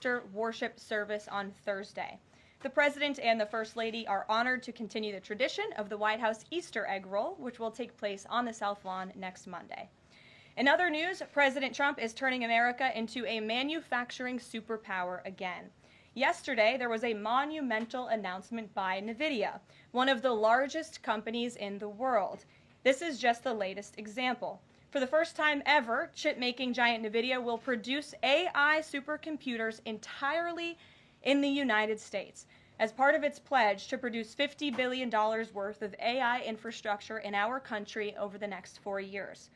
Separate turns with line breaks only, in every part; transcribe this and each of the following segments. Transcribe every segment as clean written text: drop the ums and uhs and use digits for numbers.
Easter worship service on Thursday. The President and the First Lady are honored to continue the tradition of the White House Easter egg roll, which will take place on the South Lawn next Monday. In other news, President Trump is turning America into a manufacturing superpower again. Yesterday, there was a monumental announcement by NVIDIA, one of the largest companies in the world. This is just the latest example. For the first time ever, chip-making giant NVIDIA will produce AI supercomputers entirely in the United States as part of its pledge to produce $50 billion worth of AI infrastructure in our country over the next 4 years.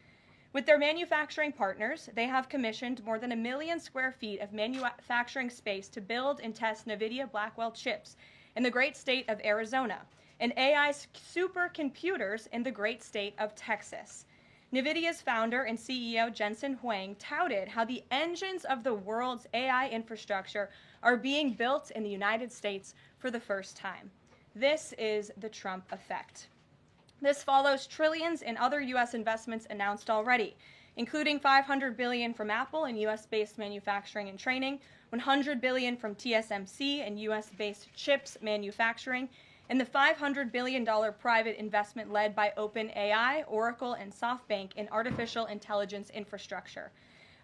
With their manufacturing partners, they have commissioned more than 1 million square feet of manufacturing space to build and test NVIDIA Blackwell chips in the great state of Arizona and AI supercomputers in the great state of Texas. NVIDIA's founder and CEO Jensen Huang touted how the engines of the world's AI infrastructure are being built in the United States for the first time. This is the Trump effect. This follows trillions in other U.S. investments announced already, including $500 billion from Apple in U.S.-based manufacturing and training, $100 billion from TSMC and U.S.-based chips manufacturing, and the $500 billion private investment led by OpenAI, Oracle, and SoftBank in artificial intelligence infrastructure.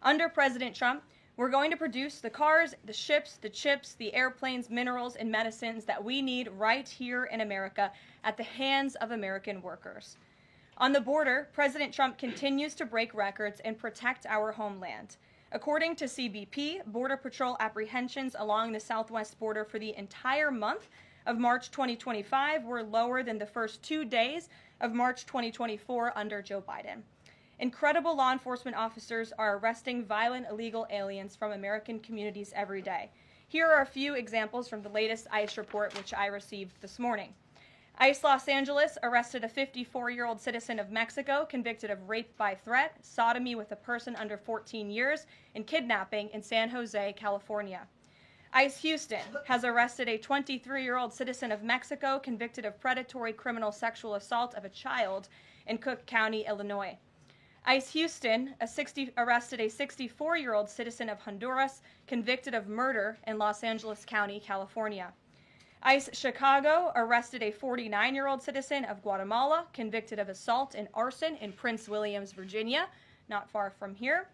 Under President Trump, we're going to produce the cars, the ships, the chips, the airplanes, minerals, and medicines that we need right here in America at the hands of American workers. On the border, President Trump continues to break records and protect our homeland. According to CBP, Border Patrol apprehensions along the southwest border for the entire month of March 2025 were lower than the first 2 days of March 2024 under Joe Biden. Incredible law enforcement officers are arresting violent illegal aliens from American communities every day. Here are a few examples from the latest ICE report, which I received this morning. ICE Los Angeles arrested a 54-year-old citizen of Mexico convicted of rape by threat, sodomy with a person under 14 years, and kidnapping in San Jose, California. ICE Houston has arrested a 23-year-old citizen of Mexico convicted of predatory criminal sexual assault of a child in Cook County, Illinois. ICE Houston arrested a 64-year-old citizen of Honduras convicted of murder in Los Angeles County, California. ICE Chicago arrested a 49-year-old citizen of Guatemala convicted of assault and arson in Prince Williams, Virginia, not far from here.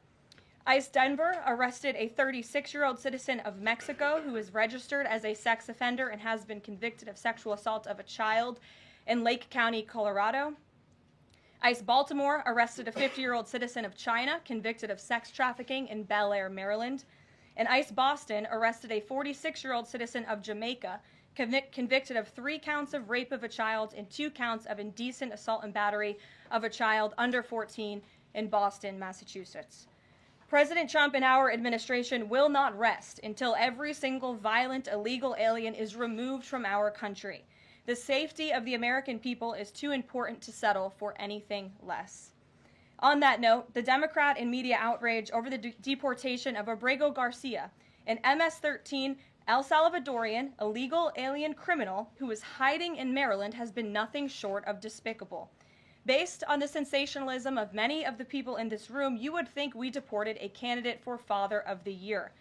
ICE Denver arrested a 36-year-old citizen of Mexico who is registered as a sex offender and has been convicted of sexual assault of a child in Lake County, Colorado. ICE Baltimore arrested a 50-year-old citizen of China convicted of sex trafficking in Bel Air, Maryland. And ICE Boston arrested a 46-year-old citizen of Jamaica convicted of 3 counts of rape of a child and 2 counts of indecent assault and battery of a child under 14 in Boston, Massachusetts. President Trump and our administration will not rest until every single violent illegal alien is removed from our country. The safety of the American people is too important to settle for anything less. On that note, the Democrat and media outrage over the deportation of Abrego Garcia, an MS-13 El Salvadorian illegal alien criminal who is hiding in Maryland, has been nothing short of despicable. Based on the sensationalism of many of the people in this room, you would think we deported a candidate for Father of the Year.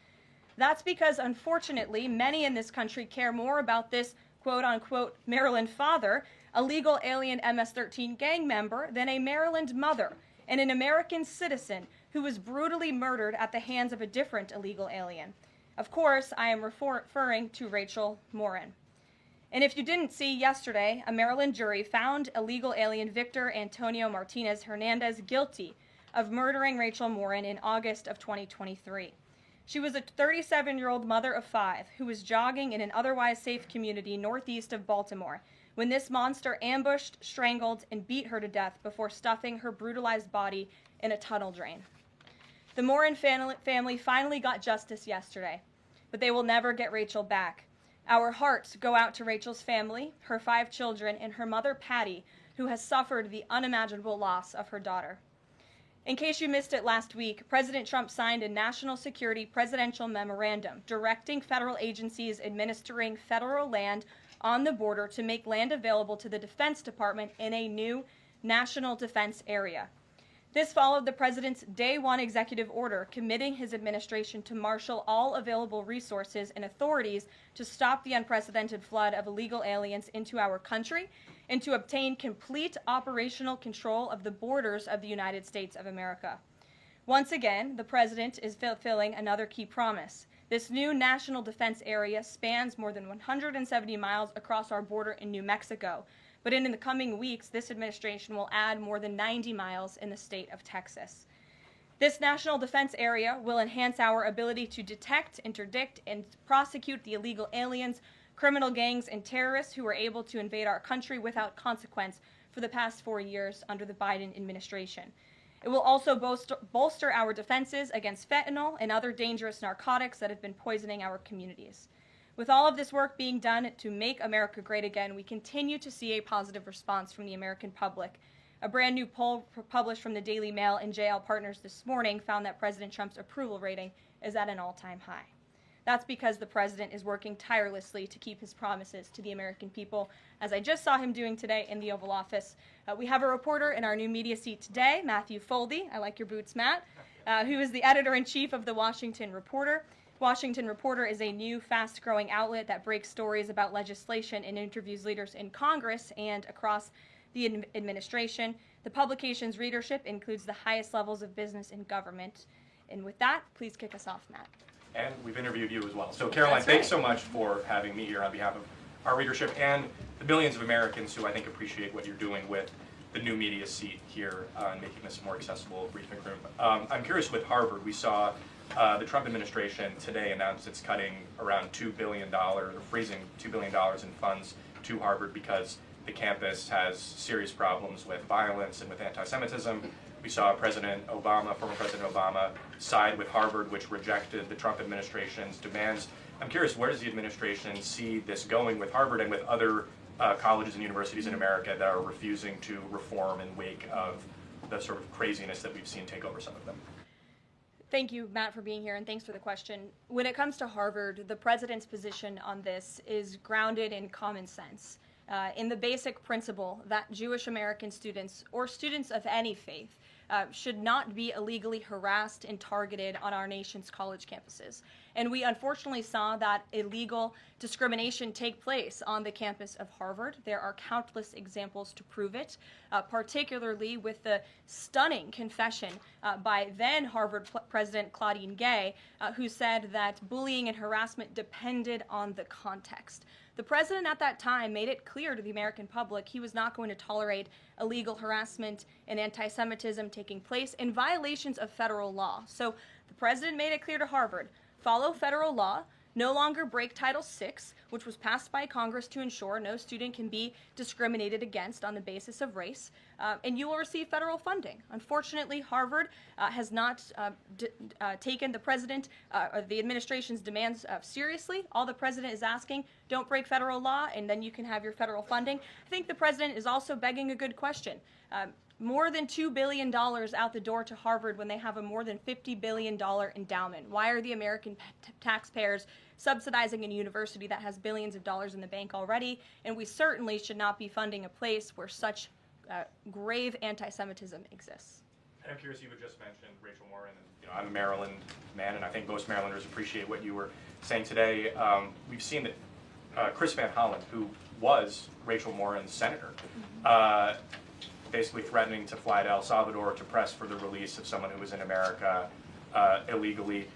That's because, unfortunately, many in this country care more about this quote-unquote Maryland father, a legal alien MS-13 gang member, than a Maryland mother and an American citizen who was brutally murdered at the hands of a different illegal alien. Of course, I am referring to Rachel Morin. And if you didn't see, yesterday, a Maryland jury found illegal alien Victor Antonio Martinez Hernandez guilty of murdering Rachel Morin in August of 2023. She was a 37-year-old mother of 5 who was jogging in an otherwise safe community northeast of Baltimore when this monster ambushed, strangled, and beat her to death before stuffing her brutalized body in a tunnel drain. The Morin family finally got justice yesterday, but they will never get Rachel back. Our hearts go out to Rachel's family, her 5 children, and her mother, Patty, who has suffered the unimaginable loss of her daughter. In case you missed it last week, President Trump signed a national security presidential memorandum directing federal agencies administering federal land on the border to make land available to the Defense Department in a new national defense area. This followed the president's Day 1 executive order committing his administration to marshal all available resources and authorities to stop the unprecedented flood of illegal aliens into our country and to obtain complete operational control of the borders of the United States of America. Once again, the president is fulfilling another key promise. This new national defense area spans more than 170 miles across our border in New Mexico. But in the coming weeks, this administration will add more than 90 miles in the state of Texas. This national defense area will enhance our ability to detect, interdict, and prosecute the illegal aliens, criminal gangs, and terrorists who were able to invade our country without consequence for the past 4 years under the Biden administration. It will also bolster our defenses against fentanyl and other dangerous narcotics that have been poisoning our communities. With all of this work being done to make America great again, we continue to see a positive response from the American public. A brand new poll published from the Daily Mail and JL Partners this morning found that President Trump's approval rating is at an all-time high. That's because the president is working tirelessly to keep his promises to the American people, as I just saw him doing today in the Oval Office. We have a reporter in our new media seat today, Matthew Foldy. I like your boots, Matt, who is the editor-in-chief of the Washington Reporter. Washington Reporter is a new, fast-growing outlet that breaks stories about legislation and interviews leaders in Congress and across the administration. The publication's readership includes the highest levels of business and government. And with that, please kick us off, Matt.
And we've interviewed you as well. So Karoline, thanks so much for having me here on behalf of our readership and the millions of Americans who I think appreciate what you're doing with the new media seat here and making this a more accessible briefing room. I'm curious with Harvard, we saw the Trump administration today announced it's cutting around $2 billion, or freezing $2 billion in funds to Harvard because the campus has serious problems with violence and with anti-Semitism. We saw President Obama, former President Obama, side with Harvard, which rejected the Trump administration's demands. I'm curious, where does the administration see this going with Harvard and with other colleges and universities in America that are refusing to reform in wake of the sort of craziness that we've seen take over some of them?
Thank you, Matt, for being here, and thanks for the question. When it comes to Harvard, the president's position on this is grounded in common sense, in the basic principle that Jewish American students, or students of any faith, should not be illegally harassed and targeted on our nation's college campuses. And we unfortunately saw that illegal discrimination take place on the campus of Harvard. There are countless examples to prove it, particularly with the stunning confession by then Harvard President Claudine Gay, who said that bullying and harassment depended on the context. The president at that time made it clear to the American public he was not going to tolerate illegal harassment and anti-Semitism taking place in violations of federal law. So the president made it clear to Harvard, follow federal law, no longer break Title VI, which was passed by Congress to ensure no student can be discriminated against on the basis of race, and you will receive federal funding. Unfortunately, Harvard has not taken the president or the administration's demands seriously. All the president is asking, don't break federal law, and then you can have your federal funding. I think the president is also begging a good question. More than $2 billion out the door to Harvard when they have a more than $50 billion endowment. Why are the American taxpayers subsidizing a university that has billions of dollars in the bank already? And we certainly should not be funding a place where such grave anti-Semitism exists.
And I'm curious, you had just mentioned Rachel Morin, and I'm a Maryland man, and I think most Marylanders appreciate what you were saying today. We've seen that Chris Van Hollen, who was Rachel Morin's senator, basically threatening to fly to El Salvador to press for the release of someone who was in America illegally.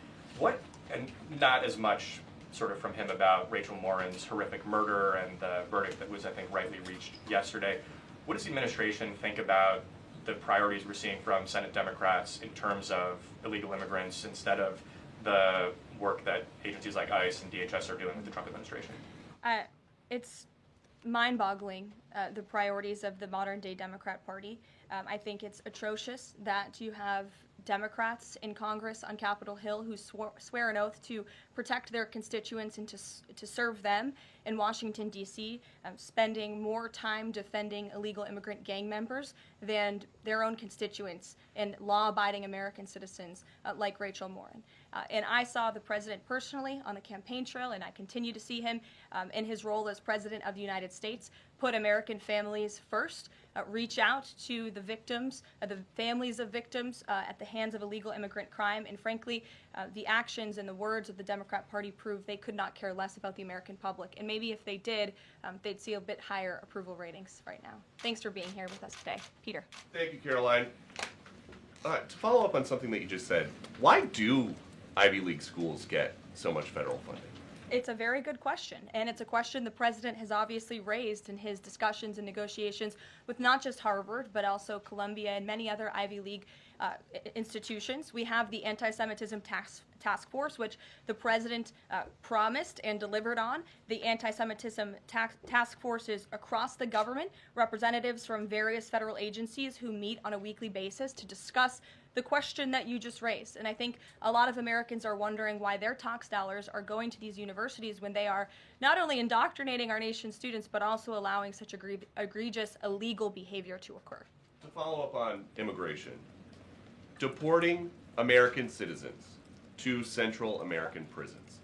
And not as much sort of from him about Rachel Morin's horrific murder and the verdict that was, I think, rightly reached yesterday. What does the administration think about the priorities we're seeing from Senate Democrats in terms of illegal immigrants instead of the work that agencies like ICE and DHS are doing with the Trump administration?
It's mind-boggling, the priorities of the modern-day Democrat Party. I think it's atrocious that you have Democrats in Congress on Capitol Hill who swear an oath to protect their constituents and to serve them in Washington, D.C., spending more time defending illegal immigrant gang members than their own constituents and law-abiding American citizens like Rachel Morin. And I saw the president personally on the campaign trail, and I continue to see him in his role as president of the United States put American families first, reach out to the victims, the families of victims at the hands of illegal immigrant crime. And frankly, the actions and the words of the Democrat Party prove they could not care less about the American public. And maybe if they did, they'd see a bit higher approval ratings right now. Thanks for being here with us today. Peter.
Thank you, Karoline. To follow up on something that you just said, why do Ivy League schools get so much federal funding?
It's a very good question, and it's a question the president has obviously raised in his discussions and negotiations with not just Harvard, but also Columbia and many other Ivy League institutions. We have the Anti-Semitism Task Force, which the president promised and delivered on. The Anti-Semitism Task Force is across the government, representatives from various federal agencies who meet on a weekly basis to discuss the question that you just raised. And I think a lot of Americans are wondering why their tax dollars are going to these universities when they are not only indoctrinating our nation's students, but also allowing such egregious illegal behavior to occur.
To follow up on immigration, deporting American citizens to Central American prisons,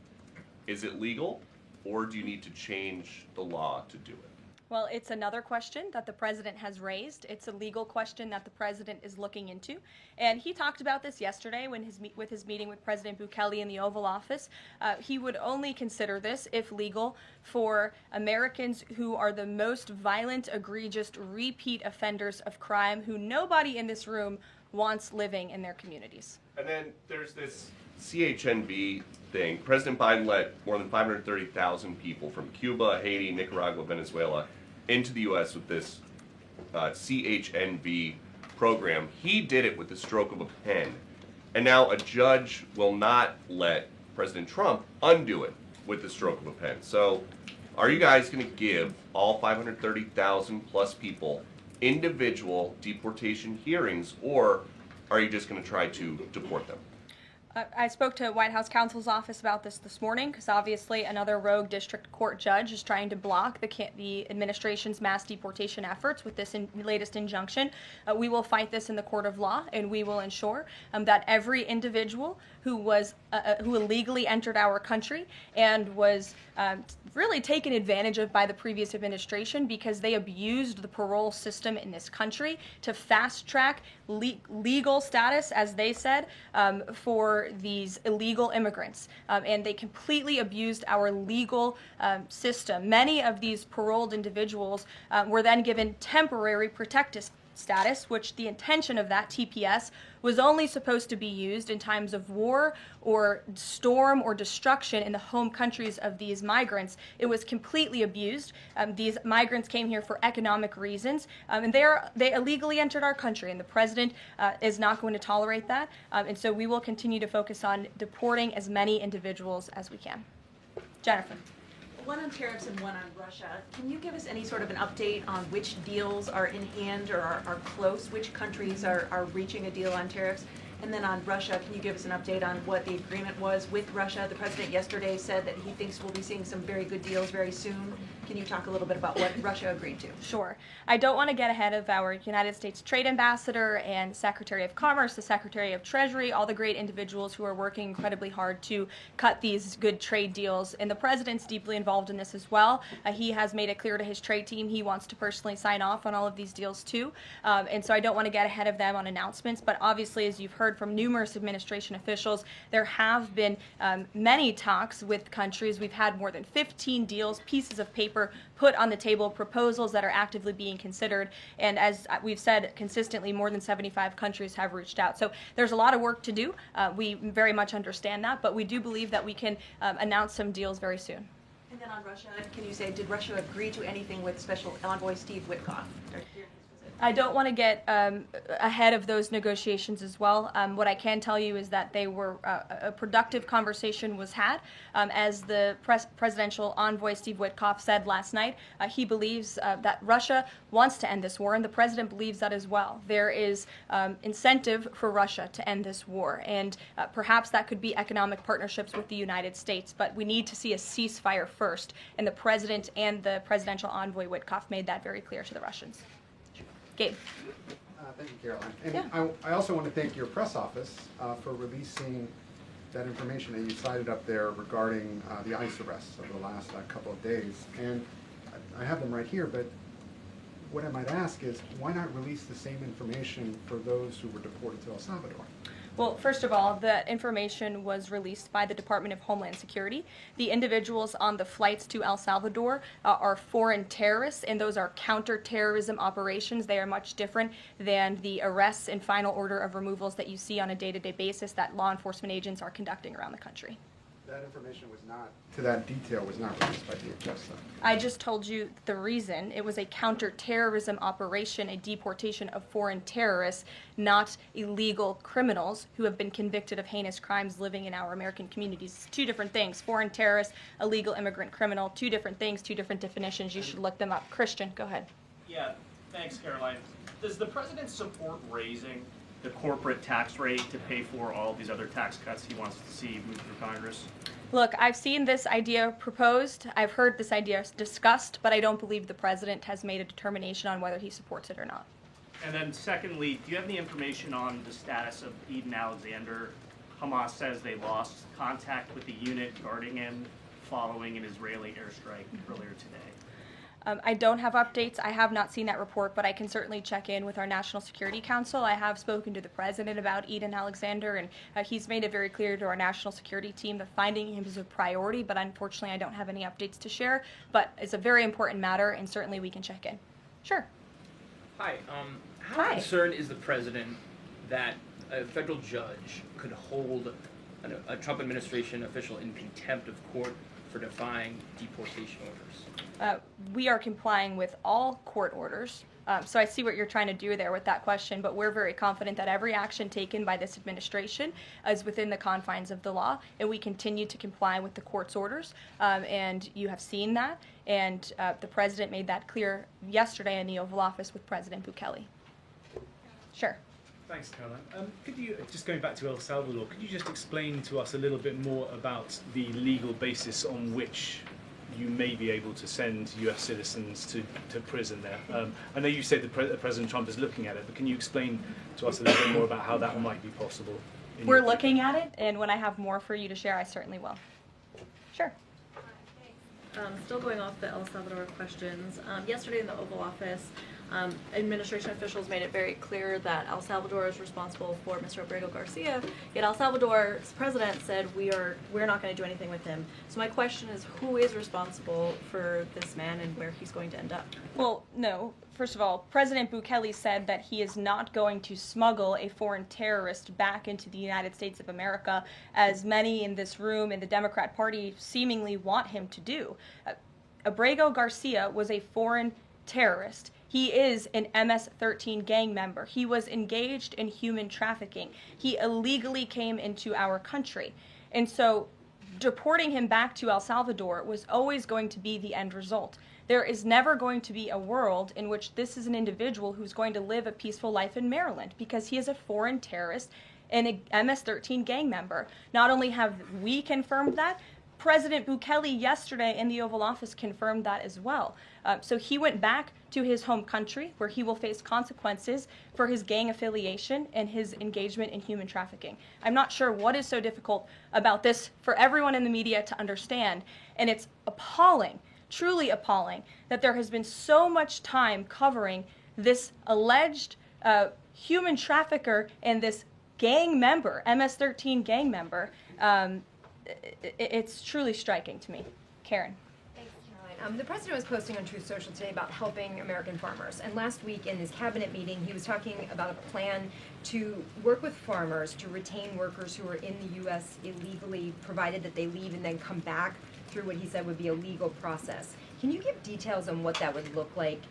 is it legal, or do you need to change the law to do it?
Well, it's another question that the president has raised. It's a legal question that the president is looking into. And he talked about this yesterday when with his meeting with President Bukele in the Oval Office. He would only consider this, if legal, for Americans who are the most violent, egregious, repeat offenders of crime who nobody in this room wants living in their communities.
And then there's this CHNB thing. President Biden let more than 530,000 people from Cuba, Haiti, Nicaragua, Venezuela into the U.S. with this CHNB program. He did it with the stroke of a pen. And now a judge will not let President Trump undo it with the stroke of a pen. So are you guys going to give all 530,000 plus people individual deportation hearings, or are you just going to try to deport them?
I spoke to White House counsel's office about this morning because obviously another rogue district court judge is trying to block the administration's mass deportation efforts with this latest injunction. We will fight this in the court of law, and we will ensure that every individual who illegally entered our country and was really taken advantage of by the previous administration because they abused the parole system in this country to fast track legal status, as they said, for these illegal immigrants. And they completely abused our legal system. Many of these paroled individuals were then given temporary protective status, which the intention of that TPS was only supposed to be used in times of war or storm or destruction in the home countries of these migrants. It was completely abused. These migrants came here for economic reasons, and they illegally entered our country, and the president is not going to tolerate that. And so we will continue to focus on deporting as many individuals as we can. Jennifer.
One on tariffs and one on Russia. Can you give us any sort of an update on which deals are in hand or are close? Which countries are reaching a deal on tariffs? And then on Russia, can you give us an update on what the agreement was with Russia? The president yesterday said that he thinks we'll be seeing some very good deals very soon. Can you talk a little bit about what Russia agreed to?
Sure. I don't want to get ahead of our United States Trade Ambassador and Secretary of Commerce, the Secretary of Treasury, all the great individuals who are working incredibly hard to cut these good trade deals. And the president's deeply involved in this as well. He has made it clear to his trade team he wants to personally sign off on all of these deals too. And so I don't want to get ahead of them on announcements. But obviously, as you've heard from numerous administration officials, there have been many talks with countries. We've had more than 15 deals, pieces of paper put on the table, proposals that are actively being considered. And as we've said consistently, more than 75 countries have reached out. So there's a lot of work to do. We very much understand that, but we do believe that we can announce some deals very soon.
And then on Russia, can you say, did Russia agree to anything with Special Envoy Steve Witkoff?
I don't want to get ahead of those negotiations as well. What I can tell you is that they were a productive conversation was had. As the presidential envoy Steve Witkoff said last night, he believes that Russia wants to end this war, and the president believes that as well. There is incentive for Russia to end this war, and perhaps that could be economic partnerships with the United States, but we need to see a ceasefire first, and the president and the presidential envoy Witkoff made that very clear to the Russians. Gabe.
Thank you, Caroline. And
Yeah.
I also want to thank your press office for releasing that information that you cited up there regarding the ICE arrests over the last couple of days. And I have them right here, but what I might ask is, why not release the same information for those who were deported to El Salvador?
Well, first of all, the information was released by the Department of Homeland Security. The individuals on the flights to El Salvador are foreign terrorists, and those are counterterrorism operations. They are much different than the arrests and final order of removals that you see on a day-to-day basis that law enforcement agents are conducting around the country.
That information was not, to that detail, was not released by DHS, though.
I just told you the reason. It was a counterterrorism operation, a deportation of foreign terrorists, not illegal criminals who have been convicted of heinous crimes living in our American communities. Two different things. Foreign terrorist, illegal immigrant criminal, two different things, two different definitions. You should look them up. Christian, go ahead.
Yeah, thanks, Caroline. Does the president support raising the corporate tax rate to pay for all these other tax cuts he wants to see move through Congress?
Look, I've seen this idea proposed. I've heard this idea discussed, but I don't believe the president has made a determination on whether he supports it or not.
And then secondly, do you have any information on the status of Eden Alexander? Hamas says they lost contact with the unit guarding him following an Israeli airstrike earlier today.
I don't have updates. I have not seen that report, but I can certainly check in with our National Security Council. I have spoken to the president about Eden Alexander, and he's made it very clear to our national security team that finding him is a priority, but unfortunately I don't have any updates to share. But it's a very important matter, and certainly we can check in. Sure.
Hi. How
Hi.
concerned is the president that a federal judge could hold a Trump administration official in contempt of court for defying deportation orders?
We are complying with all court orders. So I see what you're trying to do there with that question, but we're very confident that every action taken by this administration is within the confines of the law, and we continue to comply with the court's orders. And you have seen that, and the president made that clear yesterday in the Oval Office with President Bukele. Sure.
Thanks, Caroline. Could you, just going back to El Salvador, could you just explain to us a little bit more about the legal basis on which you may be able to send U.S. citizens to prison there? I know you said that President Trump is looking at it, but can you explain to us a little bit more about how that might be possible?
We're looking at it, and when I have more for you to share, I certainly will. Sure.
Still going off the El Salvador questions, yesterday in the Oval Office, administration officials made it very clear that El Salvador is responsible for Mr. Abrego Garcia, yet El Salvador's president said we're not going to do anything with him. So my question is, who is responsible for this man and where he's going to end up?
Well, no. First of all, President Bukele said that he is not going to smuggle a foreign terrorist back into the United States of America, as many in this room in the Democrat Party seemingly want him to do. Abrego Garcia was a foreign terrorist. He is an MS-13 gang member. He was engaged in human trafficking. He illegally came into our country. And so deporting him back to El Salvador was always going to be the end result. There is never going to be a world in which this is an individual who's going to live a peaceful life in Maryland, because he is a foreign terrorist and a MS-13 gang member. Not only have we confirmed that, President Bukele yesterday in the Oval Office confirmed that as well. So he went back to his home country, where he will face consequences for his gang affiliation and his engagement in human trafficking. I'm not sure what is so difficult about this for everyone in the media to understand, and it's appalling, truly appalling, that there has been so much time covering this alleged human trafficker and this gang member, MS-13 gang member. It's truly striking to me. Karen.
Thanks, Caroline. The president was posting on Truth Social today about helping American farmers. And last week in his cabinet meeting, he was talking about a plan to work with farmers to retain workers who are in the U.S. illegally, provided that they leave and then come back through what he said would be a legal process. Can you give details on what that would look like,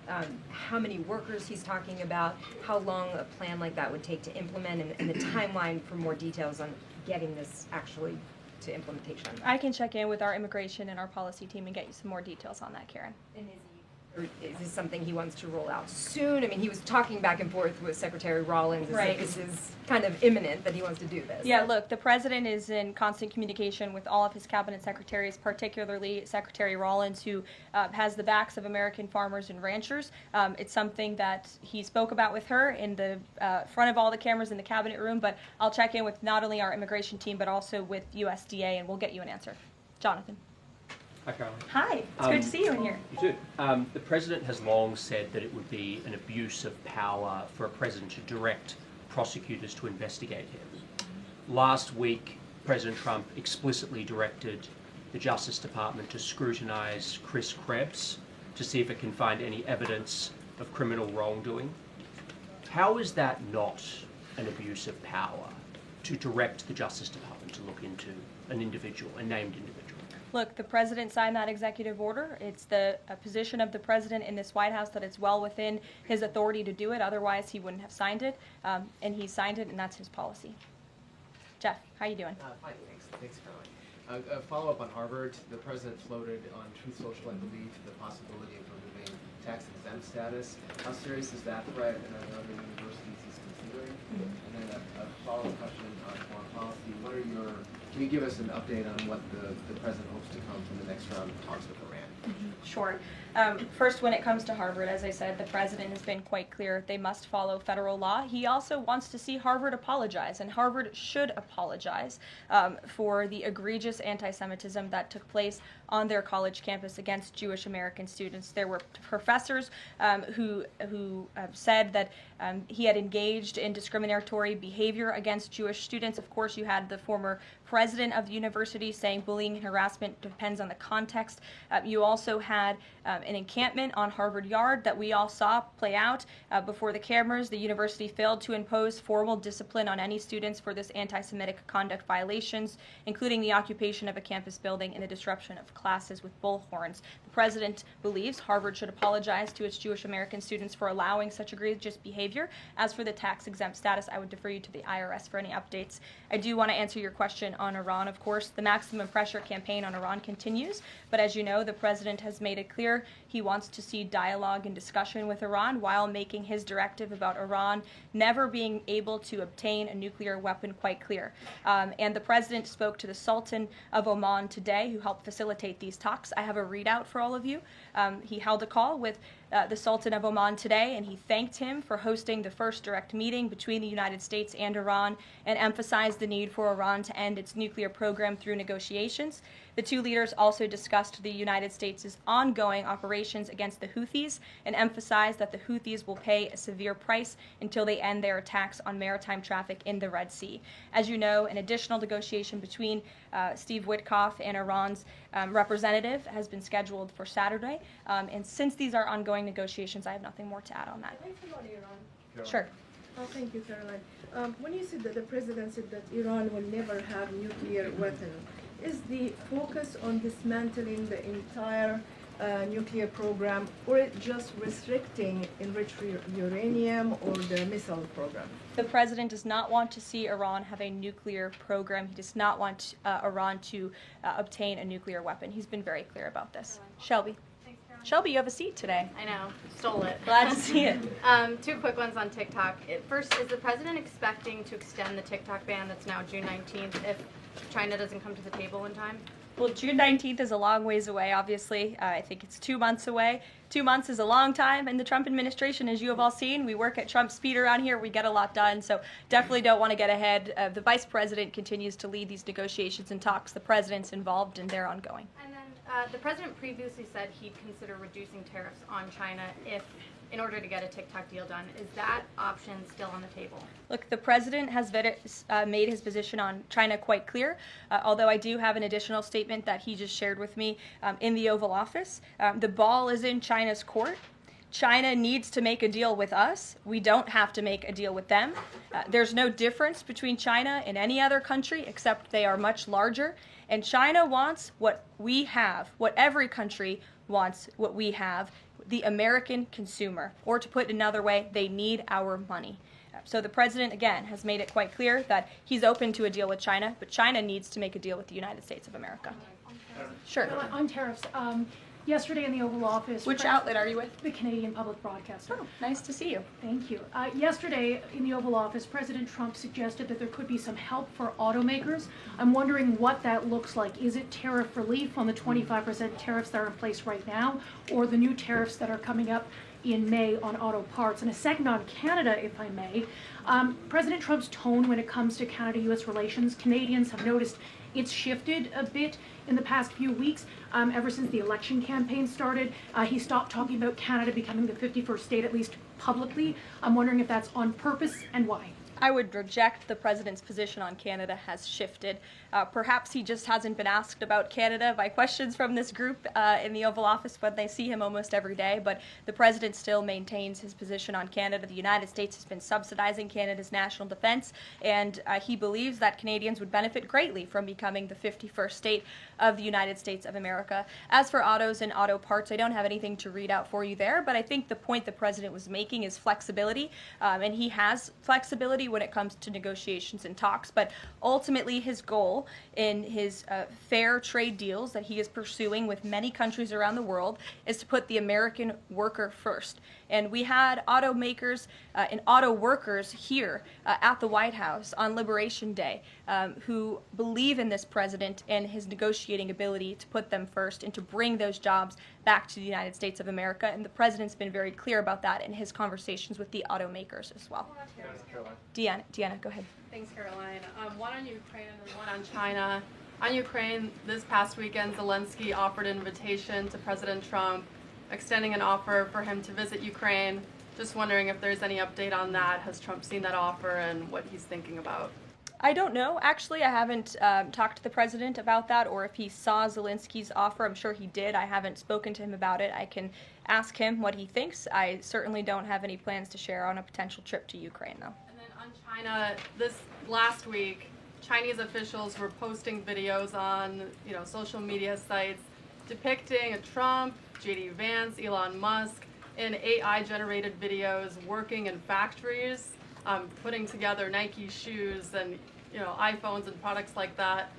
how many workers he's talking about, how long a plan like that would take to implement, and the timeline for more details on getting this actually to implementation?
I can check in with our immigration and our policy team and get you some more details on that, Karen.
And is he Or is this something he wants to roll out soon? I mean, he was talking back and forth with Secretary Rollins as
Right.
if this is kind of imminent that he wants to do this.
Yeah, look, the president is in constant communication with all of his cabinet secretaries, particularly Secretary Rollins, who has the backs of American farmers and ranchers. It's something that he spoke about with her in the front of all the cameras in the cabinet room, but I'll check in with not only our immigration team, but also with USDA, and we'll get you an answer. Jonathan.
Hi, Caroline.
Hi, it's good to see you in here.
You too. The president has long said that it would be an abuse of power for a president to direct prosecutors to investigate him. Last week, President Trump explicitly directed the Justice Department to scrutinize Chris Krebs to see if it can find any evidence of criminal wrongdoing. How is that not an abuse of power to direct the Justice Department to look into an individual, a named individual?
Look, the president signed that executive order. It's the position of the president in this White House that it's well within his authority to do it. Otherwise, he wouldn't have signed it. And he signed it, and that's his policy. Jeff, how you doing?
Fine, thanks, Caroline. A follow-up on Harvard. The president floated on Truth Social, I believe, the possibility of removing tax-exempt status. How serious is that threat, and are there other universities he's considering? And then a follow-up question on foreign policy. Can you give us an update on what the president hopes to come from the next round of talks with Iran?
Sure. First, when it comes to Harvard, as I said, the president has been quite clear they must follow federal law. He also wants to see Harvard apologize, and Harvard should apologize for the egregious anti-Semitism that took place on their college campus against Jewish American students. There were professors who said that he had engaged in discriminatory behavior against Jewish students. Of course, you had the former president of the university saying bullying and harassment depends on the context. You also had an encampment on Harvard Yard that we all saw play out before the cameras. The university failed to impose formal discipline on any students for this anti-Semitic conduct violations, including the occupation of a campus building and the disruption of classes with bullhorns. The president believes Harvard should apologize to its Jewish American students for allowing such egregious behavior. As for the tax-exempt status, I would defer you to the IRS for any updates. I do want to answer your question on Iran, of course. The maximum pressure campaign on Iran continues, but as you know, the president has made it clear he wants to see dialogue and discussion with Iran while making his directive about Iran never being able to obtain a nuclear weapon quite clear. And the president spoke to the Sultan of Oman today, who helped facilitate these talks. I have a readout for all of you. He held a call with the Sultan of Oman today, and he thanked him for hosting the first direct meeting between the United States and Iran and emphasized the need for Iran to end its nuclear program through negotiations. The two leaders also discussed the United States' ongoing operations against the Houthis and emphasized that the Houthis will pay a severe price until they end their attacks on maritime traffic in the Red Sea. As you know, an additional negotiation between Steve Witkoff and Iran's representative has been scheduled for Saturday. And since these are ongoing negotiations, I have nothing more to add on that.
Can I say about Iran?
Sure.
Oh, thank you, Caroline. When you said that the president said that Iran will never have nuclear weapon, is the focus on dismantling the entire nuclear program, or it just restricting enriched uranium or the missile program?
The president does not want to see Iran have a nuclear program. He does not want Iran to obtain a nuclear weapon. He's been very clear about this. Shelby. Shelby, you have a seat today.
I know, stole it.
Glad to see it.
Two quick ones on TikTok. First, is the president expecting to extend the TikTok ban that's now June 19th if China doesn't come to the table in time?
Well, June 19th is a long ways away, obviously. I think it's 2 months away. 2 months is a long time in the Trump administration, as you have all seen. We work at Trump speed around here. We get a lot done, so definitely don't want to get ahead. The vice president continues to lead these negotiations and talks. The president's involved, and they're ongoing.
And then the president previously said he'd consider reducing tariffs on China in order to get a TikTok deal done. Is that option still on the table?
Look, the president has made his position on China quite clear, although I do have an additional statement that he just shared with me in the Oval Office. The ball is in China's court. China needs to make a deal with us. We don't have to make a deal with them. There's no difference between China and any other country except they are much larger. And China wants what we have, what every country wants, what we have, the American consumer. Or to put it another way, they need our money. So the president, again, has made it quite clear that he's open to a deal with China, but China needs to make a deal with the United States of America. Sure.
On tariffs, Yesterday in the Oval Office.
Which outlet are you with?
The Canadian Public Broadcaster.
Oh, nice to see you.
Thank you. Yesterday in the Oval Office, President Trump suggested that there could be some help for automakers. I'm wondering what that looks like. Is it tariff relief on the 25% tariffs that are in place right now, or the new tariffs that are coming up in May on auto parts? And a second on Canada, if I may. President Trump's tone when it comes to Canada-U.S. relations, Canadians have noticed it's shifted a bit in the past few weeks. Ever since the election campaign started, he stopped talking about Canada becoming the 51st state, at least publicly. I'm wondering if that's on purpose and why.
I would reject the president's position on Canada has shifted. Perhaps he just hasn't been asked about Canada by questions from this group in the Oval Office, but they see him almost every day. But the president still maintains his position on Canada. The United States has been subsidizing Canada's national defense, and he believes that Canadians would benefit greatly from becoming the 51st state of the United States of America. As for autos and auto parts, I don't have anything to read out for you there, but I think the point the president was making is flexibility, and he has flexibility when it comes to negotiations and talks, but ultimately his goal in his fair trade deals that he is pursuing with many countries around the world is to put the American worker first. And we had automakers and auto workers here at the White House on Liberation Day who believe in this president and his negotiating ability to put them first and to bring those jobs back to the United States of America. And the president's been very clear about that in his conversations with the automakers as well. Deanna, go ahead.
Thanks, Caroline. One on Ukraine and one on China. On Ukraine, this past weekend, Zelensky offered an invitation to President Trump, extending an offer for him to visit Ukraine. Just wondering if there's any update on that. Has Trump seen that offer and what he's thinking about?
I don't know. Actually, I haven't talked to the president about that, or if he saw Zelensky's offer. I'm sure he did. I haven't spoken to him about it. I can ask him what he thinks. I certainly don't have any plans to share on a potential trip to Ukraine, though.
And then on China, this last week, Chinese officials were posting videos on, social media sites depicting a Trump, J.D. Vance, Elon Musk in AI-generated videos working in factories, putting together Nike shoes and iPhones and products like that.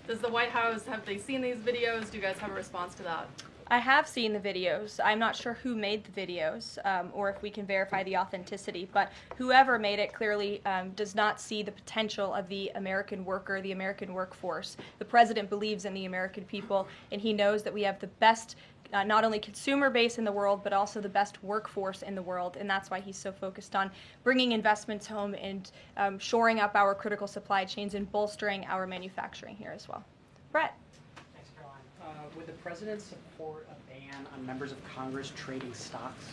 Does the White House, have they seen these videos? Do you guys have a response to that?
I have seen the videos. I'm not sure who made the videos or if we can verify the authenticity, but whoever made it clearly does not see the potential of the American worker, the American workforce. The president believes in the American people, and he knows that we have the best not only consumer base in the world, but also the best workforce in the world, and that's why he's so focused on bringing investments home and shoring up our critical supply chains and bolstering our manufacturing here as well. Brett.
Thanks, Caroline. Would the president support a ban on members of Congress trading stocks?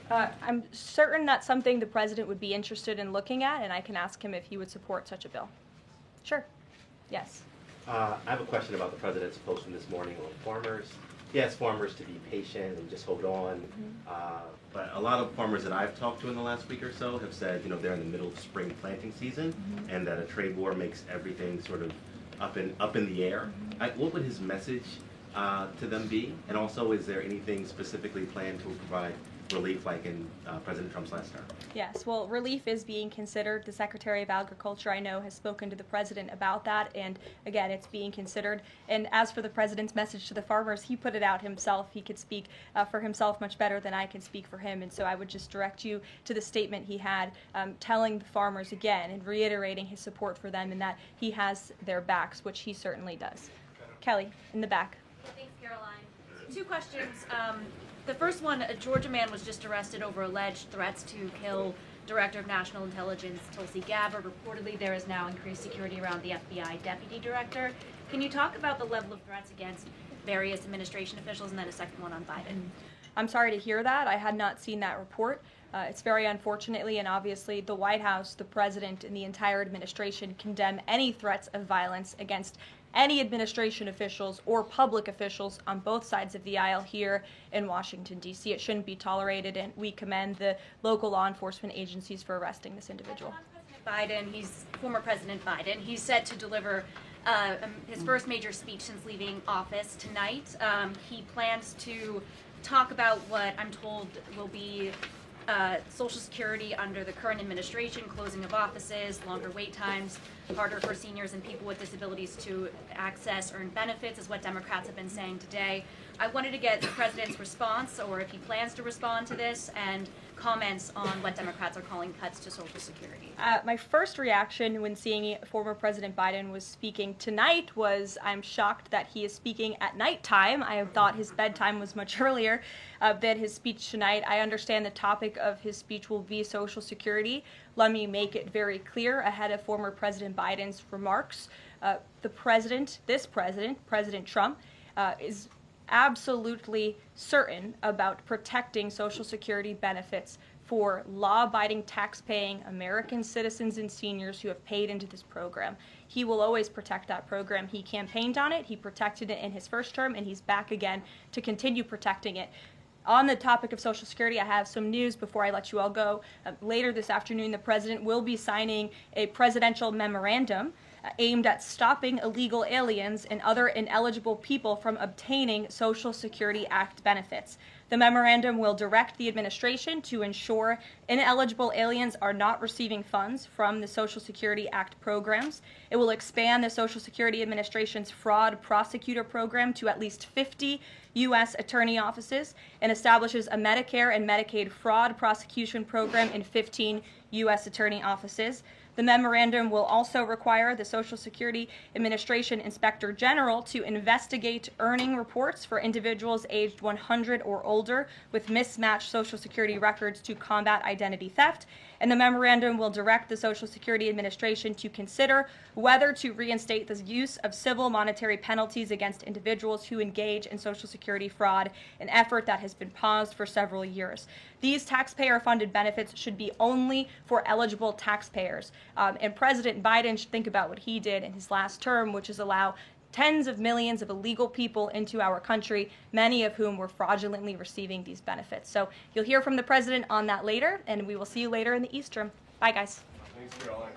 I'm certain that's something the president would be interested in looking at, and I can ask him if he would support such a bill. Sure. Yes.
I have a question about the president's post from this morning on farmers. He asked farmers to be patient and just hold on. But a lot of farmers that I've talked to in the last week or so have said, they're in the middle of spring planting season, and that a trade war makes everything sort of up in the air. What would his message to them be? And also, is there anything specifically planned to provide relief like in President Trump's last term?
Yes, well, relief is being considered. The Secretary of Agriculture, I know, has spoken to the president about that, and again, it's being considered. And as for the president's message to the farmers, he put it out himself. He could speak for himself much better than I can speak for him, and so I would just direct you to the statement he had telling the farmers again and reiterating his support for them and that he has their backs, which he certainly does. Kelly, in the back.
Thanks, Caroline. 2 questions. The first one, a Georgia man was just arrested over alleged threats to kill Director of National Intelligence Tulsi Gabbard. Reportedly, there is now increased security around the FBI Deputy Director. Can you talk about the level of threats against various administration officials, and then a second one on Biden?
I'm sorry to hear that. I had not seen that report. It's very unfortunately, and obviously the White House, the president, and the entire administration condemn any threats of violence against any administration officials or public officials on both sides of the aisle here in Washington, D.C. It shouldn't be tolerated, and we commend the local law enforcement agencies for arresting this individual.
Former President Biden, he's set to deliver his first major speech since leaving office tonight. He plans to talk about what I'm told will be Social Security under the current administration, closing of offices, longer wait times, harder for seniors and people with disabilities to access earned benefits is what Democrats have been saying today. I wanted to get the president's response, or if he plans to respond to this, and comments on what Democrats are calling cuts to Social Security.
My first reaction when seeing former President Biden was speaking tonight was, I'm shocked that he is speaking at nighttime. I thought his bedtime was much earlier than his speech tonight. I understand the topic of his speech will be Social Security. Let me make it very clear ahead of former President Biden's remarks. President Trump, is absolutely certain about protecting Social Security benefits for law-abiding, tax-paying American citizens and seniors who have paid into this program. He will always protect that program. He campaigned on it, he protected it in his first term, and he's back again to continue protecting it. On the topic of Social Security, I have some news before I let you all go. Later this afternoon, the president will be signing a presidential memorandum aimed at stopping illegal aliens and other ineligible people from obtaining Social Security Act benefits. The memorandum will direct the administration to ensure ineligible aliens are not receiving funds from the Social Security Act programs. It will expand the Social Security Administration's fraud prosecutor program to at least 50 U.S. attorney offices and establishes a Medicare and Medicaid fraud prosecution program in 15 U.S. attorney offices. The memorandum will also require the Social Security Administration Inspector General to investigate earning reports for individuals aged 100 or older with mismatched Social Security records to combat identity theft. And the memorandum will direct the Social Security Administration to consider whether to reinstate the use of civil monetary penalties against individuals who engage in Social Security fraud, an effort that has been paused for several years. These taxpayer-funded benefits should be only for eligible taxpayers. And President Biden should think about what he did in his last term, which is allow tens of millions of illegal people into our country, many of whom were fraudulently receiving these benefits. So you'll hear from the president on that later, and we will see you later in the East Room. Bye, guys.
Thanks, Caroline.